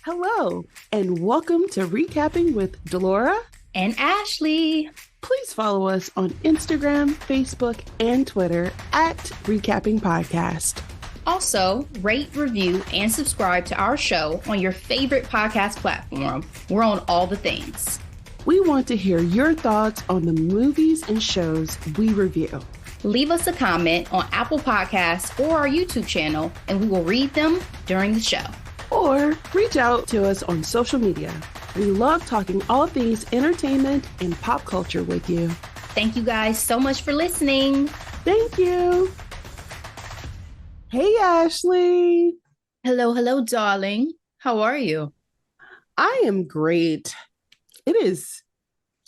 Hello, and welcome to Recapping with Delora and Ashley. Please follow us on Instagram, Facebook, and Twitter at Recapping Podcast. Also, rate, review, and subscribe to our show on your favorite podcast platform. We're on all the things. We want to hear your thoughts on the movies and shows we review. Leave us a comment on Apple Podcasts or our YouTube channel, and we will read them during the show. Or reach out to us on social media. We love talking all things entertainment and pop culture with you. Thank you guys so much for listening. Thank you. Hey, Ashley. Hello, darling. How are you? I am great. It is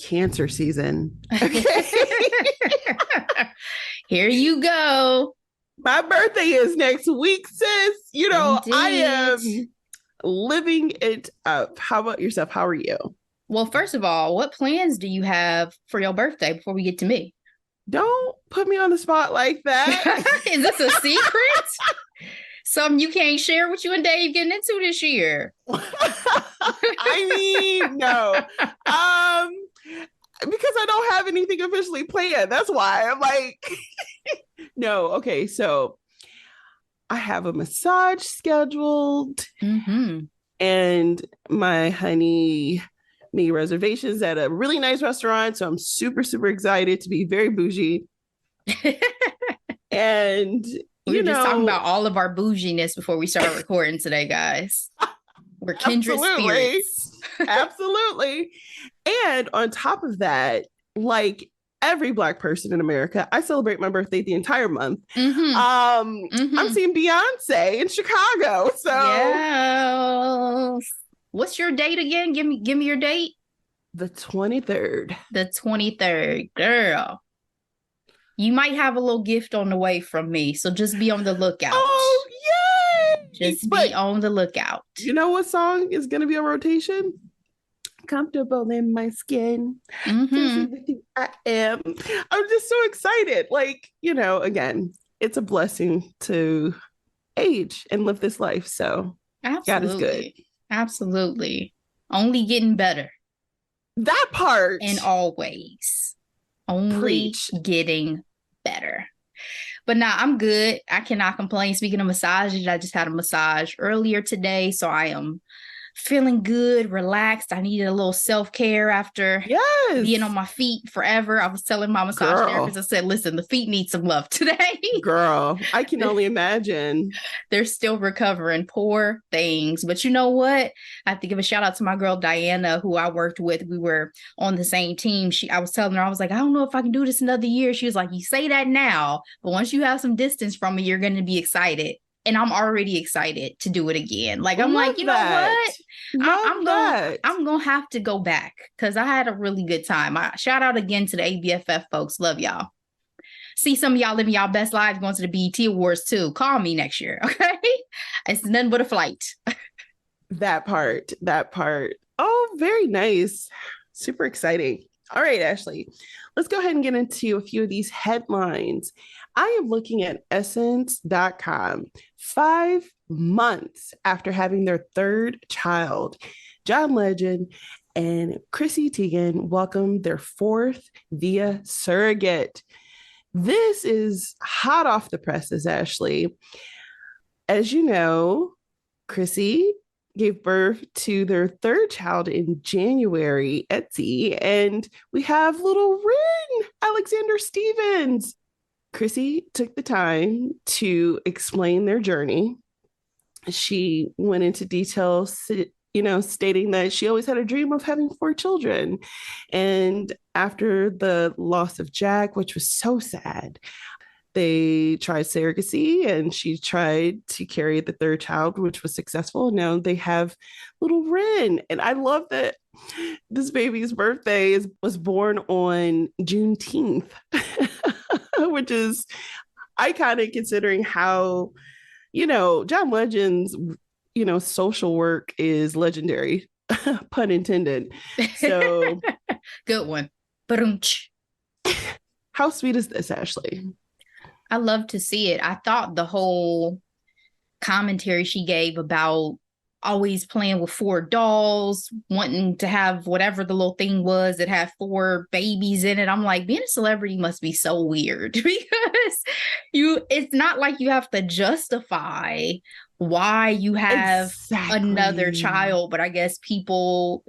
cancer season. Okay. Here you go. My birthday is next week, sis. You know, Indeed. I am living it up. How about yourself? How are you? Well, first of all, what plans do you have for your birthday before we get to me? Don't put me on the spot like that. Is this a secret? Something you can't share what you and Dave getting into this year? I mean, no. Because I don't have anything officially planned. That's why I'm like, no. Okay, so I have a massage scheduled, and my honey made reservations at a really nice restaurant. So I'm super, super excited to be very bougie. And we were just talking about all of our bouginess before we started recording today, guys. We're kindred spirits. Absolutely. And on top of that, like every Black person in America, I celebrate my birthday the entire month. I'm seeing Beyonce in Chicago. So yes. What's your date again? Give me your date. The 23rd. The 23rd, girl. You might have a little gift on the way from me, so just be on the lookout. Oh, yay! Just be on the lookout. You know what song is going to be on rotation? Comfortable in my skin. I am. I'm just so excited. Like, you know, again, it's a blessing to age and live this life. So absolutely. God is good. Absolutely. Only getting better. That part. In all ways. Only getting better. But nah, I'm good. I cannot complain. Speaking of massages, I just had a massage earlier today. So I am feeling good, relaxed. I needed a little self-care after being on my feet forever. I was telling my massage therapist, I said, listen, the feet need some love today. Girl, I can only imagine. They're still recovering, poor things. But you know what? I have to give a shout out to my girl, Diana, who I worked with. We were on the same team. I was telling her, I was like, I don't know if I can do this another year. She was like, you say that now, but once you have some distance from me, you're going to be excited. And I'm already excited to do it again. Like, I'm like, you know what? I'm going to have to go back because I had a really good time. Shout out again to the ABFF folks. Love y'all. See some of y'all living y'all best lives going to the BET Awards too. Call me next year, okay? It's nothing but a flight. That part. Oh, very nice. Super exciting. All right, Ashley, let's go ahead and get into a few of these headlines. I am looking at Essence.com. 5 months after having their third child, John Legend and Chrissy Teigen welcomed their fourth via surrogate. This is hot off the presses, Ashley. As you know, Chrissy gave birth to their third child in January, Etsy, and we have little Rin, Alexander Stevens. Chrissy took the time to explain their journey. She went into details, stating that she always had a dream of having 4 children. And after the loss of Jack, which was so sad, they tried surrogacy and she tried to carry the third child, which was successful. Now they have little Rin. And I love that this baby's birthday was born on Juneteenth, which is iconic considering how, John Legend's, social work is legendary, pun intended. So good one. How sweet is this, Ashley? I love to see it. I thought the whole commentary she gave about always playing with 4 dolls, wanting to have whatever the little thing was that had 4 babies in it. I'm like, being a celebrity must be so weird because it's not like you have to justify why you have another Exactly. child, but I guess people,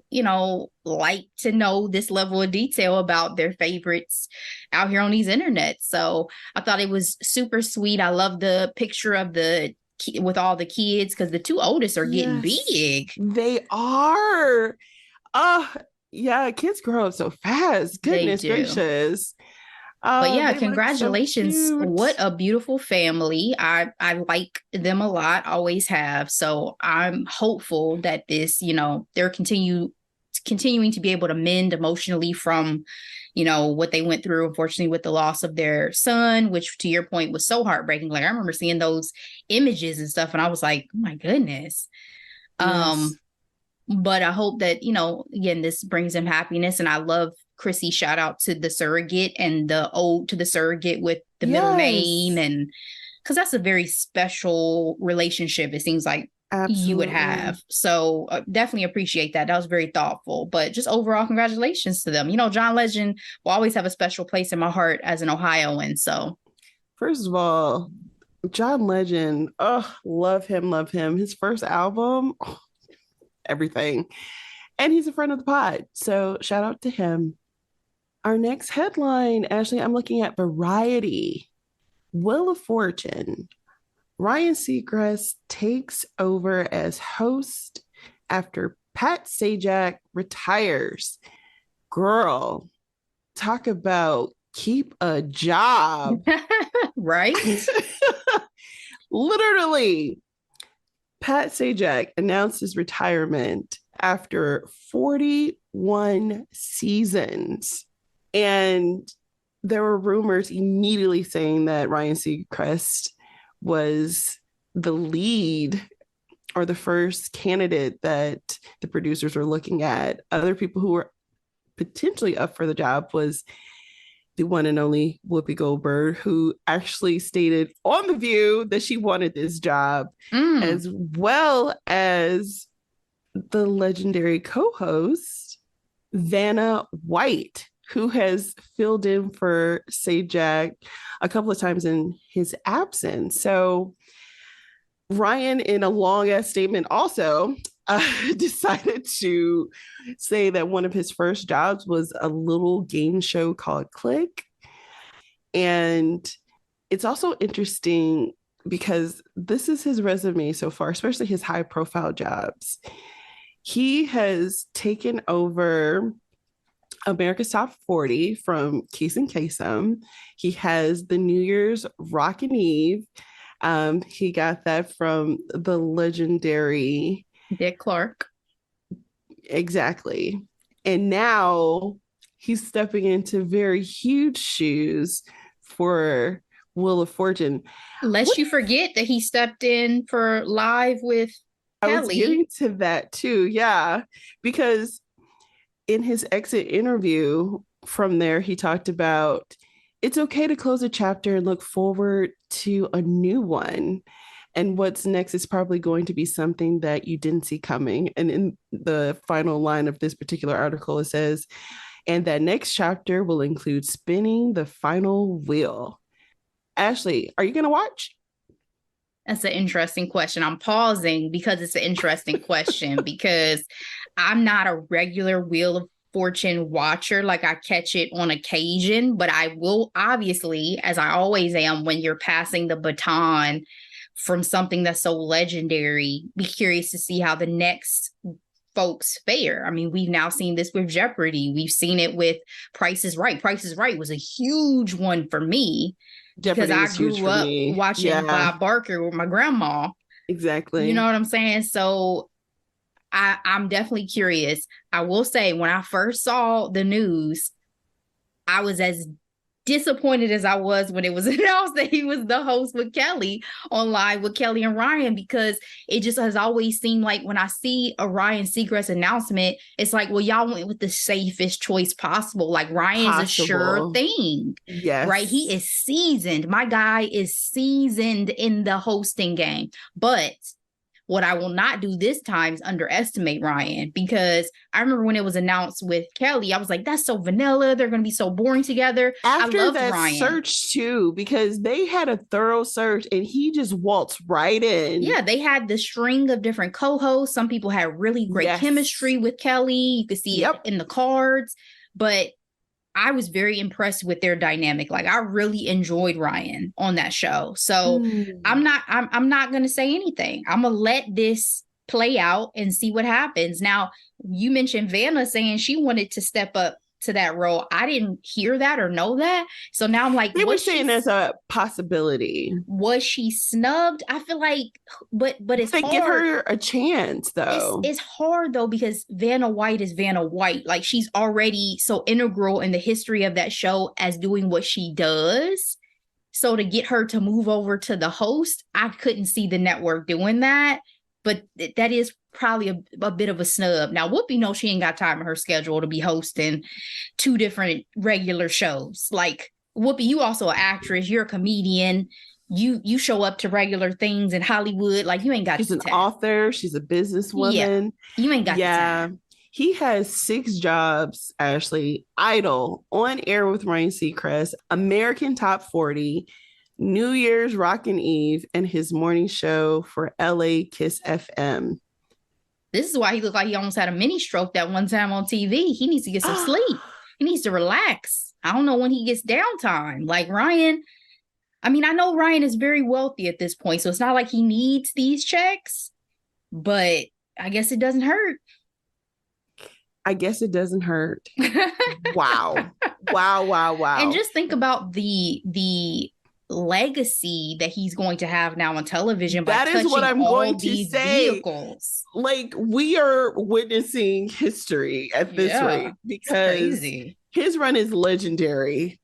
like to know this level of detail about their favorites out here on these internets. So I thought it was super sweet. I love the picture of the with all the kids because the 2 oldest are getting Yes, big. they are. Oh, yeah, kids grow up so fast. They Goodness do. gracious. But yeah, They look so congratulations. What cute. a beautiful family. I like them a lot, always have. So I'm hopeful that this, they're continuing to be able to mend emotionally from, what they went through, unfortunately, with the loss of their son, which to your point was so heartbreaking. Like I remember seeing those images and stuff, and I was like, oh my goodness. Yes. Um, but I hope that, again, this brings him happiness. And I love Chrissy shout out to the surrogate and the ode to the surrogate with the middle name. Yes. And because that's a very special relationship, it seems like you would Absolutely. have. So definitely appreciate that. That was very thoughtful. But just overall, congratulations to them. John Legend will always have a special place in my heart as an Ohioan. So First of all, John Legend, oh, love him, love him. His first album, oh, everything. And he's a friend of the pod. So shout out to him. Our next headline, Ashley, I'm looking at Variety. Wheel of Fortune. Ryan Seacrest takes over as host after Pat Sajak retires. Girl, talk about keep a job. right. Literally, Pat Sajak announced his retirement after 41 seasons. And there were rumors immediately saying that Ryan Seacrest was the lead or the first candidate that the producers were looking at. Other people who were potentially up for the job was the one and only Whoopi Goldberg, who actually stated on The View that she wanted this job, Mm. as well as the legendary co host, Vanna White, who has filled in for Sajak a couple of times in his absence. So, Ryan, in a long ass statement, also decided to say that one of his first jobs was a little game show called Click. And it's also interesting because this is his resume so far, especially his high profile jobs. He has taken over America's Top 40 from Case and Kasem. He has the New Year's Rockin' Eve. He got that from the legendary. Dick Clark. Exactly. And now he's stepping into very huge shoes for Wheel of Fortune. Lest What you forget that he stepped in for Live with I was Kelly. getting to that too. Yeah. Because in his exit interview from there, he talked about it's okay to close a chapter and look forward to a new one. And what's next is probably going to be something that you didn't see coming. And in the final line of this particular article, it says, and that next chapter will include spinning the final wheel. Ashley, are you going to watch? That's an interesting question. I'm pausing because it's an interesting question because I'm not a regular Wheel of Fortune watcher. Like I catch it on occasion, but I will obviously, as I always am, when you're passing the baton from something that's so legendary, be curious to see how the next folks fare. I mean, we've now seen this with Jeopardy. We've seen it with Price is Right. Price is Right was a huge one for me because Jeopardy I was huge grew for up me. watching Yeah, Bob Barker with my grandma. You know exactly. what I'm saying? So I'm definitely curious. I will say when I first saw the news, I was as disappointed as I was when it was announced that he was the host with Kelly on Live with Kelly and Ryan, because it just has always seemed like when I see a Ryan Seacrest announcement, it's like, well, y'all went with the safest choice possible. Like Ryan is a sure Possible. thing, right? He Yes. is seasoned. My guy is seasoned in the hosting game. But What I will not do this time is underestimate Ryan, because I remember when it was announced with Kelly, I was like, that's so vanilla. They're going to be so boring together. I After loved that Ryan. search too, because they had a thorough search and he just waltzed right in. Yeah, they had the string of different co-hosts. Some people had really great Yes. chemistry with Kelly. You could see it Yep. in the cards, but I was very impressed with their dynamic. Like, I really enjoyed Ryan on that show. So I'm not gonna say anything. I'm gonna let this play out and see what happens. Now, you mentioned Vanna saying she wanted to step up to that role. I didn't hear that or know that. So now I'm like, They were saying there's a possibility. Was she snubbed? I feel like, but it's they hard. Give her a chance though. It's hard though, because Vanna White is Vanna White. Like, she's already so integral in the history of that show as doing what she does. So to get her to move over to the host, I couldn't see the network doing that. But that is probably a bit of a snub. Now, Whoopi knows she ain't got time in her schedule to be hosting 2 different regular shows. Like, Whoopi, you also an actress. You're a comedian. You show up to regular things in Hollywood. Like, you ain't got. She's an author. She's a businesswoman. Yeah, you ain't got. Yeah, he has 6 jobs. Ashley: Idol, On Air with Ryan Seacrest, American Top 40, New Year's Rockin' Eve, and his morning show for LA Kiss FM. This is why he looked like he almost had a mini stroke that one time on TV. He needs to get some sleep. He needs to relax. I don't know when he gets downtime. Like, Ryan, I mean, I know Ryan is very wealthy at this point, so it's not like he needs these checks, but I guess it doesn't hurt. I guess it doesn't hurt. Wow. Wow. And just think about the legacy that he's going to have now on television. That is what I'm going to say. Vehicles. Like, we are witnessing history at this rate, because his run is legendary.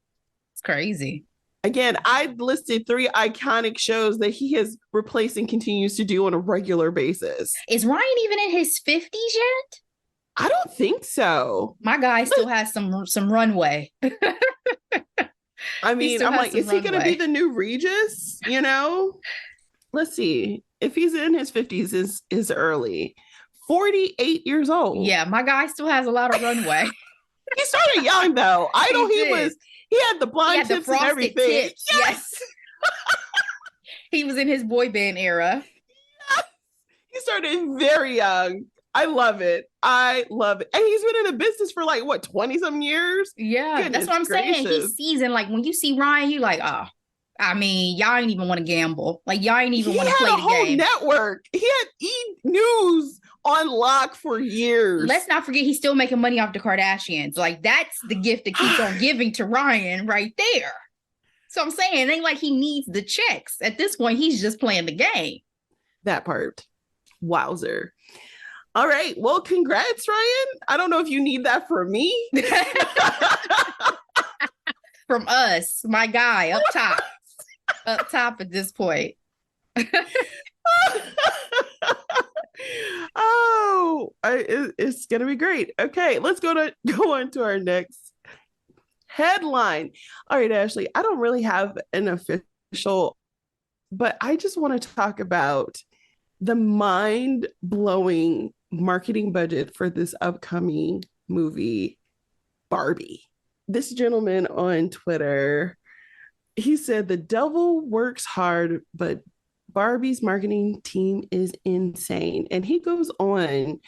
It's crazy. Again, I listed 3 iconic shows that he has replaced and continues to do on a regular basis. Is Ryan even in his 50s yet? I don't think so. My guy still has some runway. I mean, I'm like, is he going to be the new Regis? You know? Let's see. If he's in his 50s, is early. 48 years old. Yeah, my guy still has a lot of runway. He started young, though. I know he had the blonde tips and everything. Tips. Yes. He was in his boy band era. Yes. He started very young. I love it. And he's been in the business for like, what, 20-some years? Yeah, goodness, that's what I'm saying. He's seasoned. Like, when you see Ryan, you're like, oh, I mean, y'all ain't even want to gamble. Like, y'all ain't even want to play the game. He had a whole network. He had E! News on lock for years. Let's not forget, he's still making money off the Kardashians. Like, that's the gift that keeps on giving to Ryan right there. So I'm saying, it ain't like he needs the checks. At this point, he's just playing the game. That part. Wowzer. All right. Well, congrats, Ryan. I don't know if you need that from me. From us, my guy, up top. Up top at this point. It's gonna be great. Okay, let's go on to our next headline. All right, Ashley, I don't really have an official, but I just want to talk about the mind-blowing marketing budget for this upcoming movie, Barbie. This gentleman on Twitter, he said, the devil works hard, but Barbie's marketing team is insane. And he goes on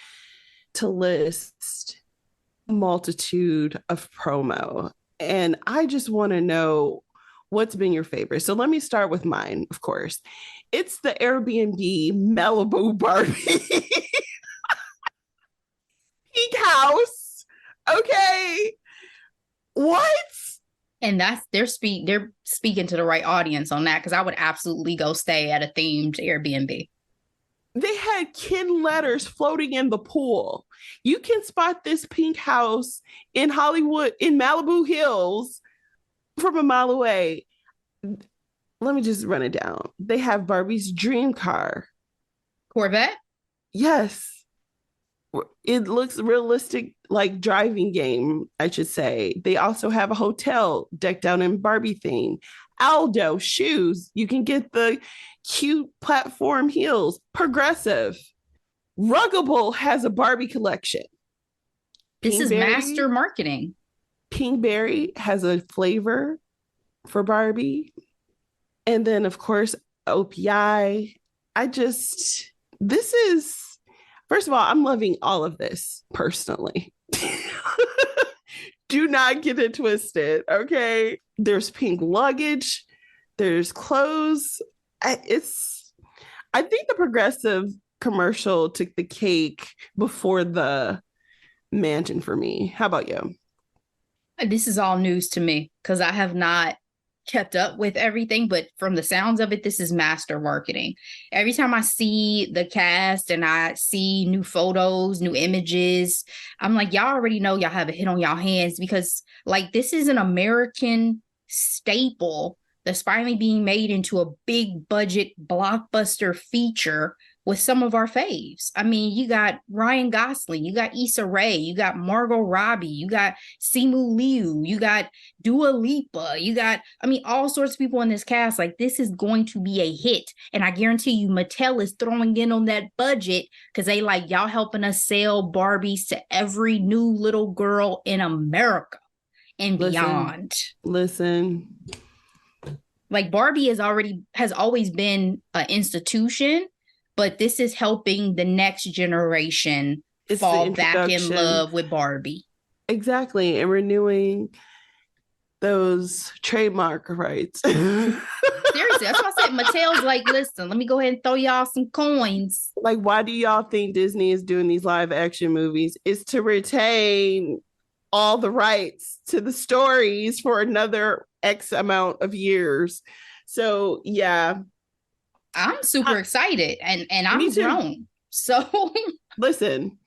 to list a multitude of promo. And I just want to know what's been your favorite. So let me start with mine, of course. It's the Airbnb Malibu Barbie Pink House. Okay. What? And they're speaking to the right audience on that, because I would absolutely go stay at a themed Airbnb. They had kin letters floating in the pool. You can spot this pink house in Hollywood, in Malibu Hills, from a mile away. Let me just run it down. They have Barbie's dream car. Corvette? Yes. It looks realistic, like driving game, I should say. They also have a hotel decked out in Barbie theme, Aldo shoes. You can get the cute platform heels. Progressive. Ruggable has a Barbie collection. This is Pinkberry, master marketing. Pinkberry has a flavor for Barbie. And then, of course, OPI. This is, first of all, I'm loving all of this personally. Do not get it twisted, okay? There's pink luggage, there's clothes. I think the Progressive commercial took the cake before the mansion for me. How about you? This is all news to me because I have not kept up with everything, but from the sounds of it, this is master marketing. Every time I see the cast and I see new photos, new images, I'm like, y'all already know y'all have a hit on y'all hands because like this is an American staple that's finally being made into a big budget blockbuster feature with some of our faves. I mean, you got Ryan Gosling, you got Issa Rae, you got Margot Robbie, you got Simu Liu, you got Dua Lipa, you got, I mean, all sorts of people in this cast. Like, this is going to be a hit. And I guarantee you, Mattel is throwing in on that budget because they like, y'all helping us sell Barbies to every new little girl in America and beyond. Listen. Like, Barbie has always been an institution, but this is helping the next generation fall back in love with Barbie. Exactly. And renewing those trademark rights. Seriously, that's why I said Mattel's like, listen, let me go ahead and throw y'all some coins. Like, why do y'all think Disney is doing these live action movies? It's to retain all the rights to the stories for another X amount of years. So, yeah. I'm super excited and I'm grown. So listen,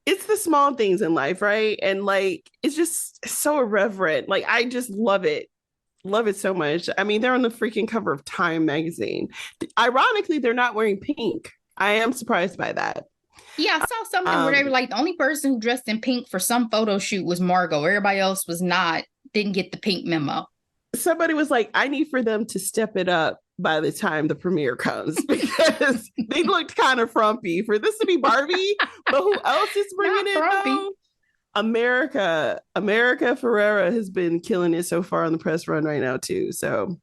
it's the small things in life, right? And like, it's just so irreverent. Like, I just love it. Love it so much. I mean, they're on the freaking cover of Time magazine. Ironically, they're not wearing pink. I am surprised by that. Yeah, I saw something where they were like, the only person who dressed in pink for some photo shoot was Margot. Everybody else didn't get the pink memo. Somebody was like, I need for them to step it up by the time the premiere comes because they looked kind of frumpy for this to be Barbie, but who else is bringing it though? America Ferrera has been killing it so far on the press run right now too. So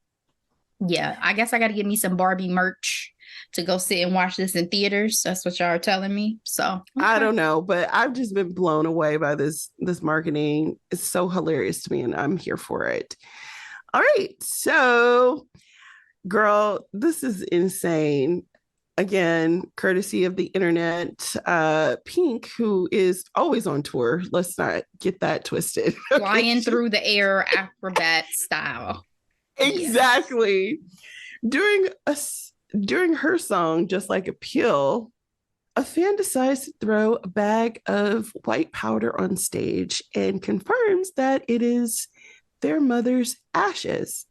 yeah, I guess I got to get me some Barbie merch to go sit and watch this in theaters. That's what y'all are telling me. So okay. I don't know, but I've just been blown away by this marketing. It's so hilarious to me and I'm here for it. All right, so girl, this is insane. Again, courtesy of the internet. Pink, who is always on tour. Let's not get that twisted. Flying through the air, acrobat style. Exactly. Yes. During her song, Just Like a Pill, a fan decides to throw a bag of white powder on stage and confirms that it is their mother's ashes.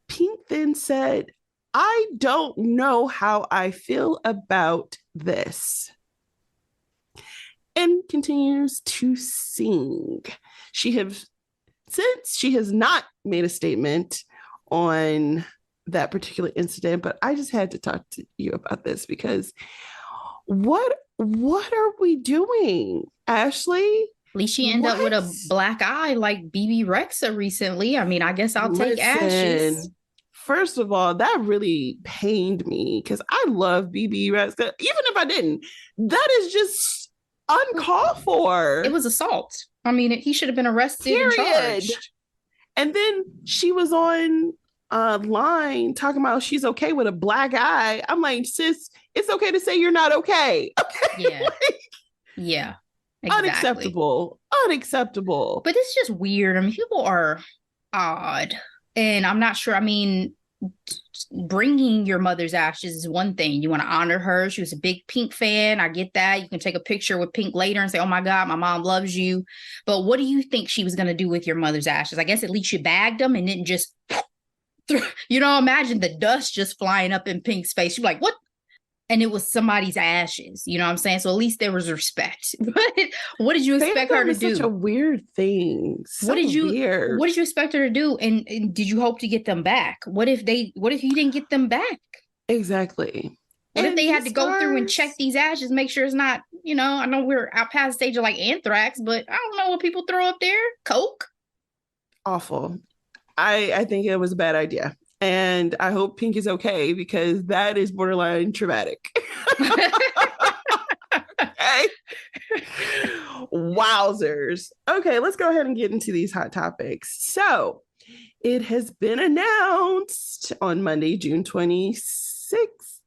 Pink then said, I don't know how I feel about this. And continues to sing. Since she has not made a statement on that particular incident, but I just had to talk to you about this because what are we doing, Ashley? At least she ended up with a black eye like BB Rexa recently. I mean, I guess I'll take ashes. First of all, that really pained me because I love BB Rexa. Even if I didn't, that is just uncalled for. It was assault. I mean, he should have been arrested and charged. And then she was on line talking about she's okay with a black eye. I'm like, sis, it's okay to say you're not okay. Okay? Yeah. Yeah. Exactly. Unacceptable. But it's just weird. I mean, people are odd. And I'm not sure. I mean, bringing your mother's ashes is one thing. You want to honor her. She was a big Pink fan. I get that. You can take a picture with Pink later and say, oh my God, my mom loves you. But what do you think she was going to do with your mother's ashes? I guess at least you bagged them and didn't just, imagine the dust just flying up in Pink's face. She'd be like, what? And it was somebody's ashes. You know what I'm saying? So at least there was respect. But what did you expect her Fandom to is do? such a weird thing. What So did you weird. what did you expect her to do? And did you hope to get them back? What if you didn't get them back? Exactly. What if And they had these to go through and check stars, these ashes, make sure it's not, I know we're out past the stage of like anthrax, but I don't know what people throw up there. Coke? awful. I think it was a bad idea. And I hope Pink is okay because that is borderline traumatic. Okay. Wowzers. Okay, let's go ahead and get into these hot topics. So, it has been announced on Monday, June 26th,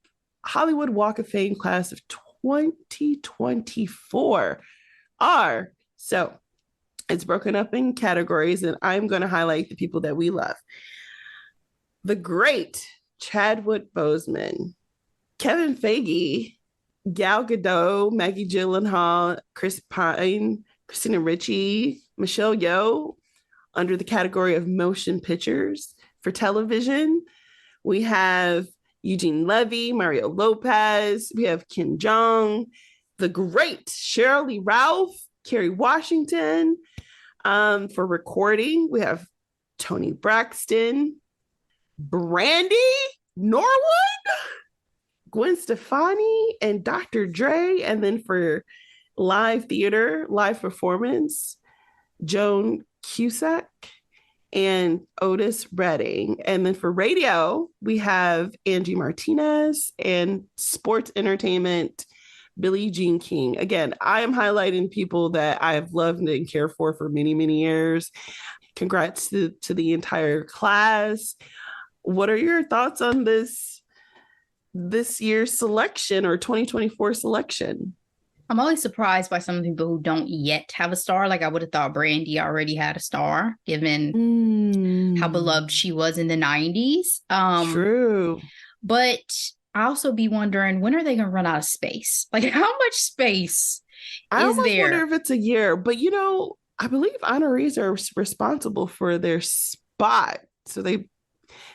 Hollywood Walk of Fame class of 2024 are. So, it's broken up in categories, and I'm going to highlight the people that we love. The great Chadwick Boseman, Kevin Feige, Gal Gadot, Maggie Gyllenhaal, Chris Pine, Christina Ricci, Michelle Yeoh, under the category of motion pictures for television. We have Eugene Levy, Mario Lopez. We have Kim Jong, the great Sheryl Lee Ralph, Kerry Washington. For recording, we have Tony Braxton, Brandy Norwood, Gwen Stefani, and Dr. Dre. And then for live theater, live performance, Joan Cusack and Otis Redding. And then for radio, we have Angie Martinez, and sports entertainment, Billie Jean King. Again, I am highlighting people that I have loved and cared for many, many years. Congrats to the entire class. What are your thoughts on this year's selection or 2024 selection? I'm always surprised by some people who don't yet have a star. Like I would have thought Brandy already had a star, given how beloved she was in the 90s. True. But I also be wondering, when are they going to run out of space? Like how much space I is there? wonder if it's a year, but I believe honorees are responsible for their spot. So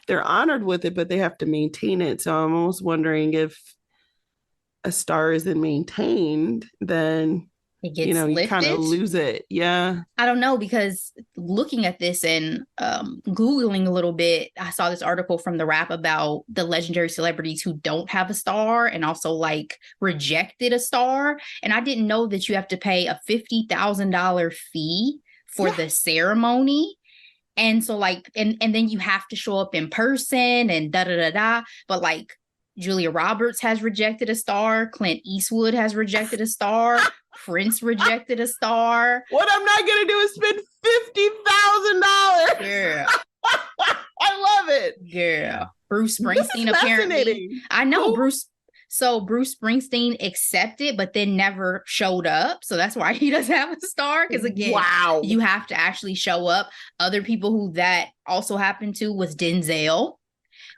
they're honored with it, but they have to maintain it. So I'm almost wondering if a star isn't maintained, then it gets you kind of lose it. Yeah. I don't know, because looking at this and Googling a little bit, I saw this article from The Wrap about the legendary celebrities who don't have a star and also like rejected a star. And I didn't know that you have to pay a $50,000 fee for the ceremony. And so like, and then you have to show up in person and da-da-da-da. But like Julia Roberts has rejected a star. Clint Eastwood has rejected a star. Prince rejected a star. What I'm not going to do is spend $50,000. Yeah. I love it. Yeah. Bruce Springsteen apparently. I know Bruce. So Bruce Springsteen accepted, but then never showed up. So that's why he doesn't have a star. Because again, wow, you have to actually show up. Other people who that also happened to was Denzel,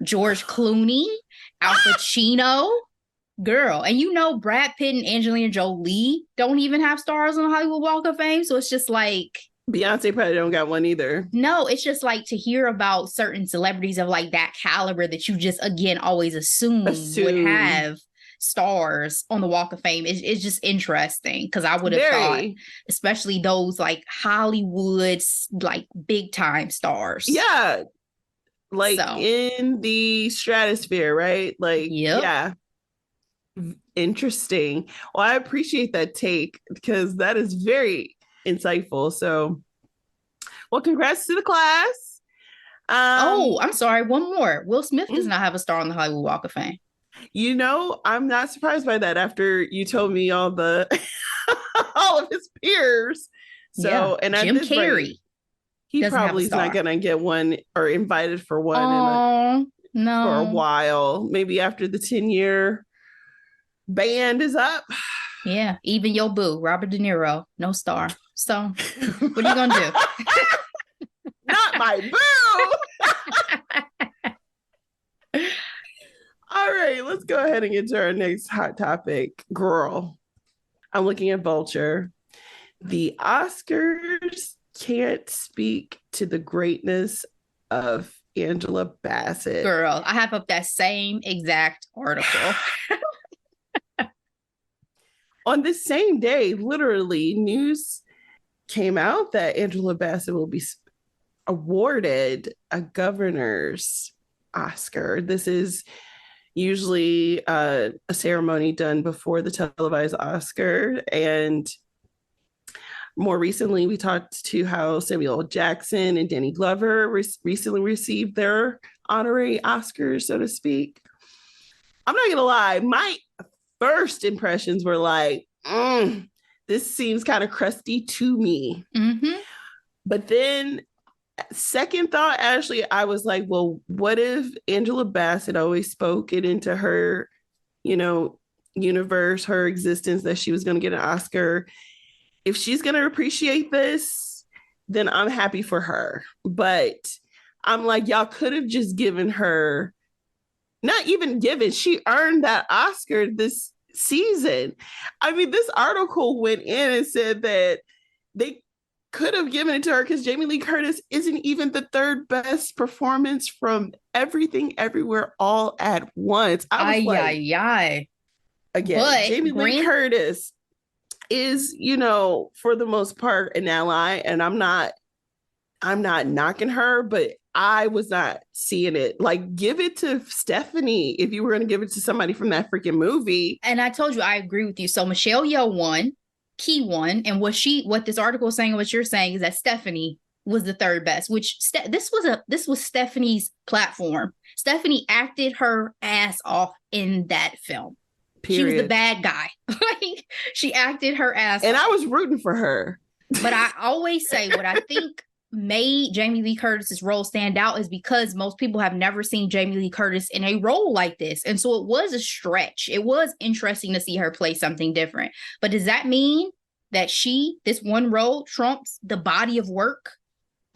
George Clooney, Al Pacino. Girl. And Brad Pitt and Angelina Jolie don't even have stars on the Hollywood Walk of Fame. So it's just like Beyonce probably don't got one either. No, it's just like to hear about certain celebrities of like that caliber that you just again always assume would have stars on the Walk of Fame. It's just interesting because I would have thought, especially those like Hollywood like big time stars. Yeah. Like in the stratosphere, right? Like, yeah. Interesting. Well, I appreciate that take because that is very insightful. So, well, congrats to the class. I'm sorry. One more. Will Smith does not have a star on the Hollywood Walk of Fame. I'm not surprised by that after you told me all the all of his peers. So, and Jim Carrey. He probably is not gonna get one or invited for one for a while. Maybe after the 10-year band is up. Yeah, even your boo, Robert De Niro, no star. So what are you gonna do? Not my boo. All right, let's go ahead and get to our next hot topic. Girl, I'm looking at Vulture. The Oscars can't speak to the greatness of Angela Bassett. Girl, I have up that same exact article. on this same day, literally, news came out that Angela Bassett will be awarded a governor's Oscar. This is usually a ceremony done before the televised Oscar. And more recently, we talked to how Samuel Jackson and Danny Glover recently received their honorary Oscars, so to speak. I'm not going to lie, my first impressions were like, this seems kind of crusty to me. Mm-hmm. But then, second thought, Ashley, I was like, well, what if Angela Bassett always spoke it into her, universe, her existence, that she was going to get an Oscar? If she's going to appreciate this, then I'm happy for her. But I'm like, y'all could have just given her, not even given, she earned that Oscar this season. I mean, this article went in and said that they could have given it to her because Jamie Lee Curtis isn't even the third best performance from Everything Everywhere All at Once. I was Again, but Jamie Lee Curtis is, for the most part, an ally, and I'm not knocking her, but I was not seeing it. Like, give it to Stephanie if you were going to give it to somebody from that freaking movie. And I told you, I agree with you. So Michelle Yeoh won, Key won, and what this article is saying, what you're saying, is that Stephanie was the third best. Which this was Stephanie's platform. Stephanie acted her ass off in that film. Period. She was the bad guy. Like, she acted her ass and off. I was rooting for her. But I always say what I think made Jamie Lee Curtis's role stand out is because most people have never seen Jamie Lee Curtis in a role like this. And so it was a stretch. It was interesting to see her play something different. But does that mean that this one role trumps the body of work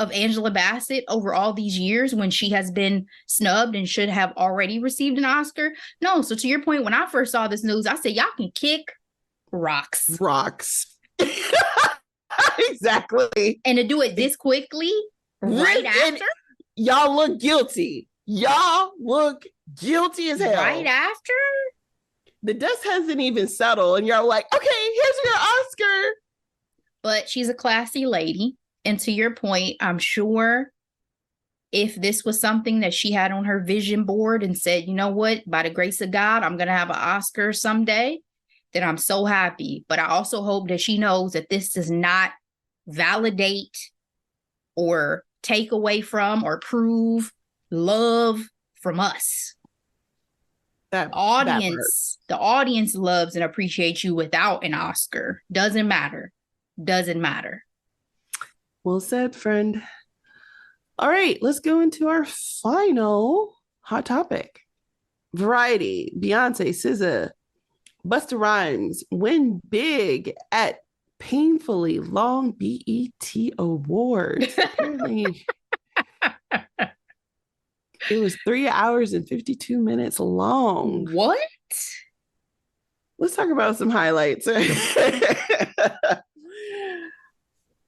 of Angela Bassett over all these years when she has been snubbed and should have already received an Oscar? No. So to your point, when I first saw this news, I said, y'all can kick rocks. Exactly. And to do it this quickly, right after? Y'all look guilty. Y'all look guilty as hell. Right after? The dust hasn't even settled, and y'all like, okay, here's your Oscar. But she's a classy lady. And to your point, I'm sure if this was something that she had on her vision board and said, you know what, by the grace of God, I'm going to have an Oscar someday, then I'm so happy. But I also hope that she knows that this does not validate or take away from or prove love from us. The audience loves and appreciates you without an Oscar. Doesn't matter. Well said, friend. All right, let's go into our final hot topic. Variety, Beyonce, SZA, Busta Rhymes win big at painfully long BET Awards. Apparently, it was 3 hours and 52 minutes long. What? Let's talk about some highlights.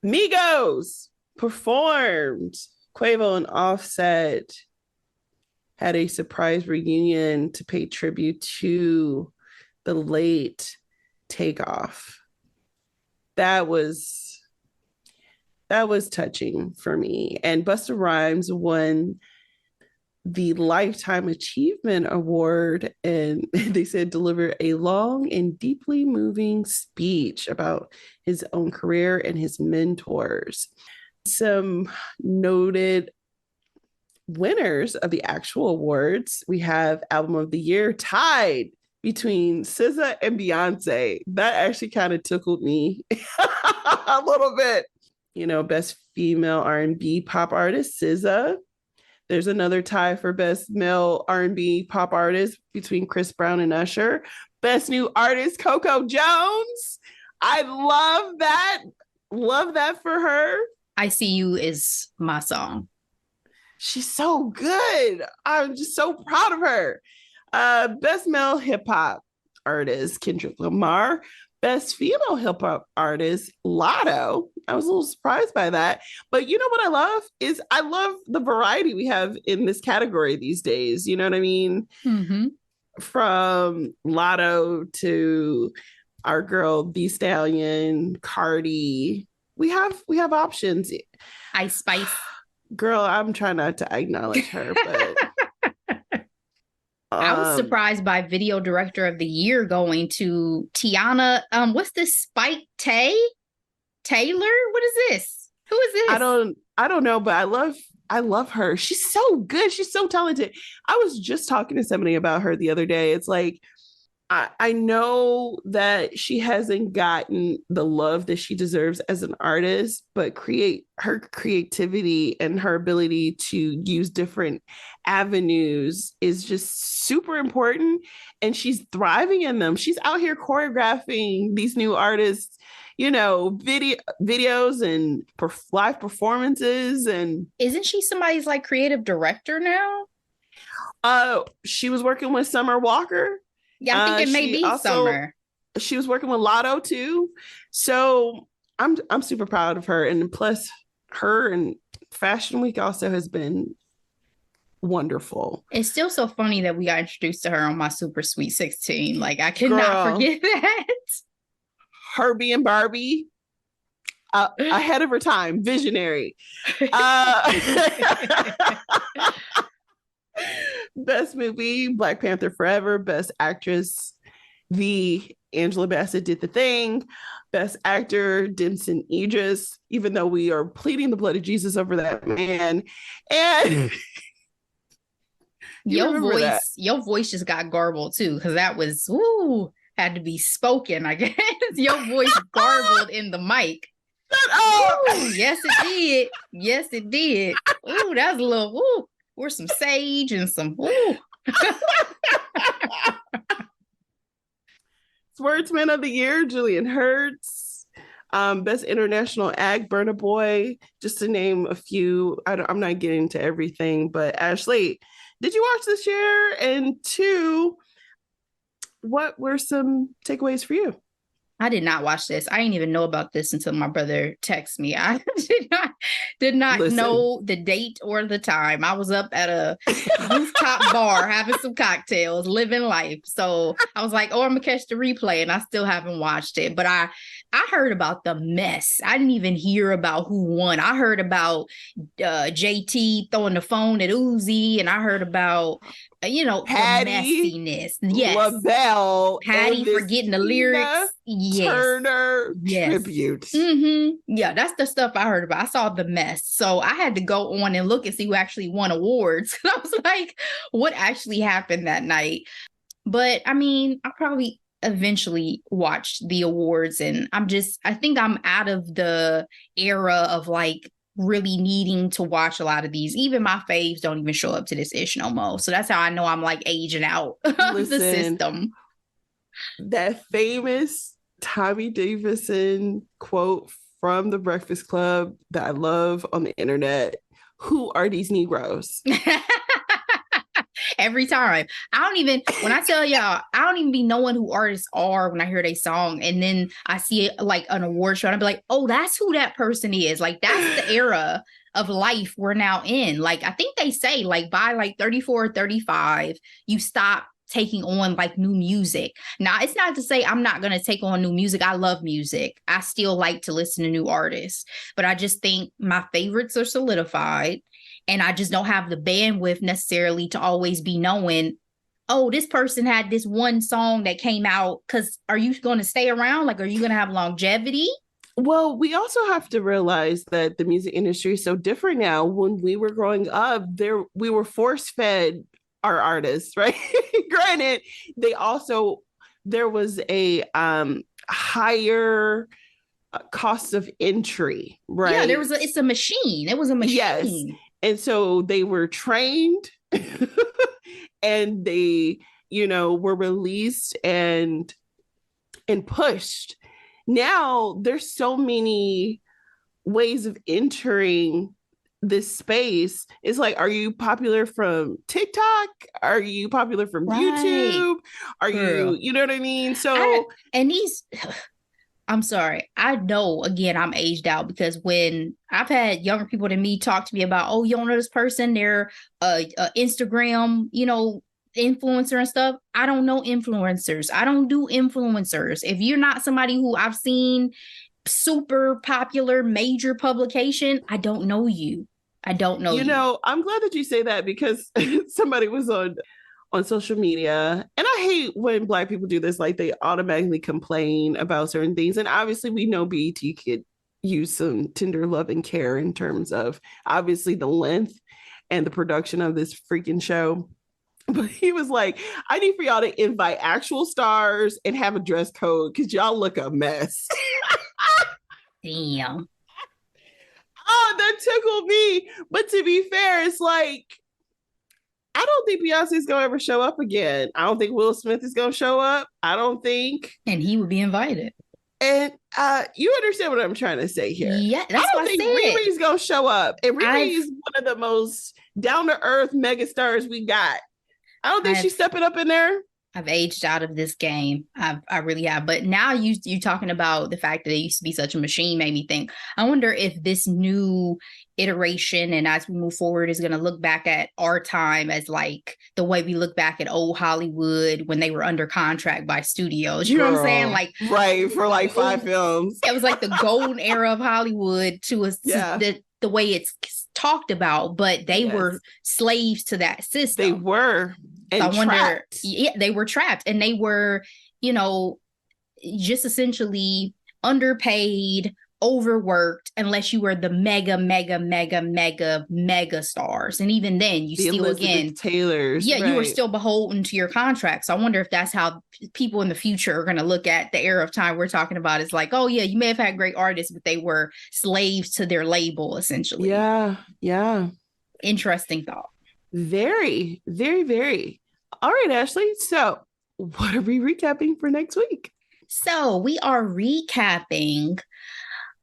Migos performed. Quavo and Offset had a surprise reunion to pay tribute to the late Takeoff. That was touching for me. And Busta Rhymes won the Lifetime Achievement Award, and they said delivered a long and deeply moving speech about his own career and his mentors. Some noted winners of the actual awards. We have Album of the Year tied between SZA and Beyonce. That actually kind of tickled me a little bit. Best female R&B pop artist, SZA. There's another tie for best male R&B pop artist between Chris Brown and Usher. Best new artist, Coco Jones. I love that. Love that for her. I See You is my song. She's so good. I'm just so proud of her. Best male hip hop artist, Kendrick Lamar. Best female hip hop artist, Lotto. I was a little surprised by that. But you know what I love is I love the variety we have in this category these days. You know what I mean? Mm-hmm. From Lotto to our girl B Stallion, Cardi. We have options. Ice Spice. Girl, I'm trying not to acknowledge her, but I was surprised by Video Director of the Year going to Tiana. What's this? Spike Taylor? What is this? Who is this? I don't know, but I love her. She's so good. She's so talented. I was just talking to somebody about her the other day. It's like I know that she hasn't gotten the love that she deserves as an artist, but her creativity and her ability to use different avenues is just super important. And she's thriving in them. She's out here choreographing these new artists, videos and live performances. And isn't she somebody's like creative director now? She was working with Summer Walker. Yeah, I think it may be Summer. She was working with Lotto too. So I'm super proud of her. And plus her and Fashion Week also has been wonderful. It's still so funny that we got introduced to her on my Super Sweet 16. Like I cannot forget that. Her being Barbie. Ahead of her time, visionary. Best movie, Black Panther Forever. Best actress, Angela Bassett did the thing. Best actor, Denson Idris, even though we are pleading the blood of Jesus over that man. And your voice just got garbled too, because that was had to be spoken, I guess. Your voice garbled in the mic. Ooh, yes, it did. Yes, it did. Ooh, that was a little or some sage and some Wordsman of the Year, Julian Hurts. Best International Act, Burna Boy, just to name a few. I'm not getting into everything, but Ashley, did you watch this year? And 2, what were some takeaways for you? I did not watch this. I didn't even know about this until my brother texted me. I did not know the date or the time. I was up at a rooftop bar having some cocktails, living life. So I was like, I'm gonna catch the replay, and I still haven't watched it. But I heard about the mess. I didn't even hear about who won. I heard about JT throwing the phone at Uzi, and I heard about Patty, the messiness. Yes, LaBelle, Patty forgetting the lyrics. Yes. Turner tribute. Mm-hmm. Yeah, that's the stuff I heard about. I saw the mess, so I had to go on and look and see who actually won awards. I was like, what actually happened that night? But I mean, I probably eventually watched the awards, and I think I'm out of the era of like really needing to watch a lot of these. Even my faves don't even show up to this ish no more. So that's how I know I'm like aging out of the system. That famous Tommy Davidson quote from The Breakfast Club that I love on the internet: who are these Negroes? Every time. When I tell y'all, I don't even be knowing who artists are when I hear their song. And then I see it like an award show and I'll be like, oh, that's who that person is. Like, that's the era of life we're now in. Like, I think they say like by like 34 or 35, you stop taking on like new music. Now, it's not to say I'm not going to take on new music. I love music. I still like to listen to new artists, but I just think my favorites are solidified. And I just don't have the bandwidth necessarily to always be knowing, oh, this person had this one song that came out. Because are you going to stay around? Like, are you going to have longevity? Well, we also have to realize that the music industry is so different now. When we were growing up, we were force-fed our artists, right? Granted, there was a higher cost of entry, right? Yeah, it's a machine. It was a machine. Yes. And so they were trained and they, were released and pushed. Now there's so many ways of entering this space. It's like, are you popular from TikTok? Are you popular from YouTube? Are you know what I mean? So, I'm sorry. I know, again, I'm aged out because when I've had younger people than me talk to me about, oh, you don't know this person, they're Instagram, influencer and stuff. I don't know influencers. I don't do influencers. If you're not somebody who I've seen super popular major publication, I don't know you. I don't know you. I'm glad that you say that because somebody was on social media, and I hate when Black people do this, like they automatically complain about certain things. And obviously we know BET could use some tender love and care in terms of obviously the length and the production of this freaking show. But he was like, I need for y'all to invite actual stars and have a dress code because y'all look a mess. Damn. Oh, that tickled me. But to be fair, it's like, I don't think Beyonce's gonna ever show up again. I don't think Will Smith is gonna show up. I don't think. And he would be invited. And you understand what I'm trying to say here. Yeah, that's I don't think Riri's gonna show up. And Riri is one of the most down-to-earth mega stars we got. I don't think she's stepping up in there. I've aged out of this game. I really have. But now you talking about the fact that it used to be such a machine made me think, I wonder if this new iteration and as we move forward is going to look back at our time as like the way we look back at old Hollywood when they were under contract by studios. You know what I'm saying? Like, right, for like 5 films. It was like the golden era of Hollywood to us. Yeah. The way it's talked about, but they were slaves to that system. They were. And so I wonder, they were trapped and they were, just essentially underpaid, overworked, unless you were the mega stars. And even then, you still Elizabeth Taylors. Yeah, right. You were still beholden to your contract. So I wonder if that's how people in the future are going to look at the era of time we're talking about. It's like, oh yeah, you may have had great artists, but they were slaves to their label, essentially. Yeah. Interesting thought. Very, very, very. All right, Ashley. So what are we recapping for next week? So we are recapping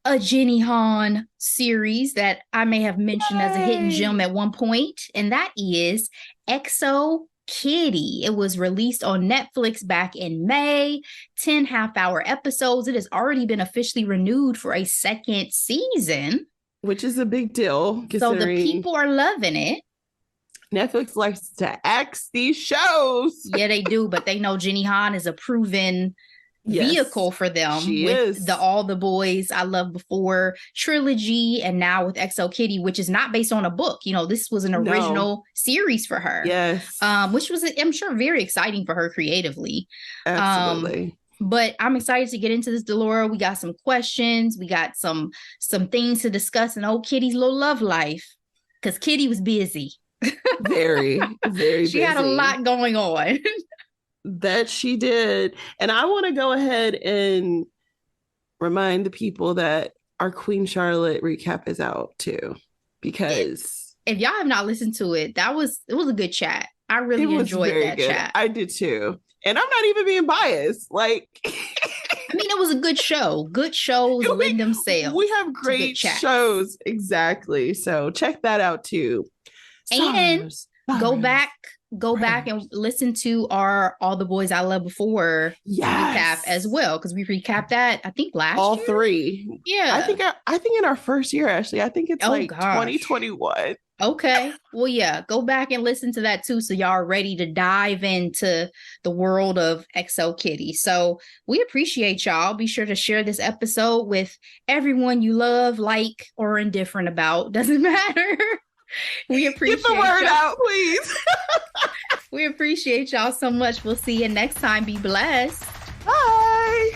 a Jenny Han series that I may have mentioned as a hidden gem at one point, and that is XO Kitty. It was released on Netflix back in May, 10 half-hour episodes. It has already been officially renewed for a second season. Which is a big deal. So the people are loving it. Netflix likes to axe these shows. Yeah, they do, but they know Jenny Han is a proven vehicle for them. She with is. The All the Boys I Loved Before trilogy, and now with XO Kitty, which is not based on a book. This was an original series for her. Yes. Which was, I'm sure, very exciting for her creatively. Absolutely. But I'm excited to get into this, Delora. We got some questions. We got some things to discuss in old Kitty's little love life. Because Kitty was busy. Very, very busy. She had a lot going on. That she did. And I want to go ahead and remind the people that our Queen Charlotte recap is out too. Because if y'all have not listened to it, it was a good chat. I really enjoyed that chat. I did too. And I'm not even being biased. Like I mean, it was a good show. Good shows lend themselves. We have great shows. Exactly. So check that out too. And go back and listen to our All the Boys I Loved Before recap as well, because we recapped that I think last all year. 3. Yeah, I think in our first year, actually. I think it's 2021. Okay, well, yeah, go back and listen to that too, so y'all are ready to dive into the world of XO Kitty. So we appreciate y'all. Be sure to share this episode with everyone you love, like, or indifferent about. Doesn't matter. We appreciate Get the word out, please. We appreciate y'all so much. We'll see you next time. Be blessed. Bye.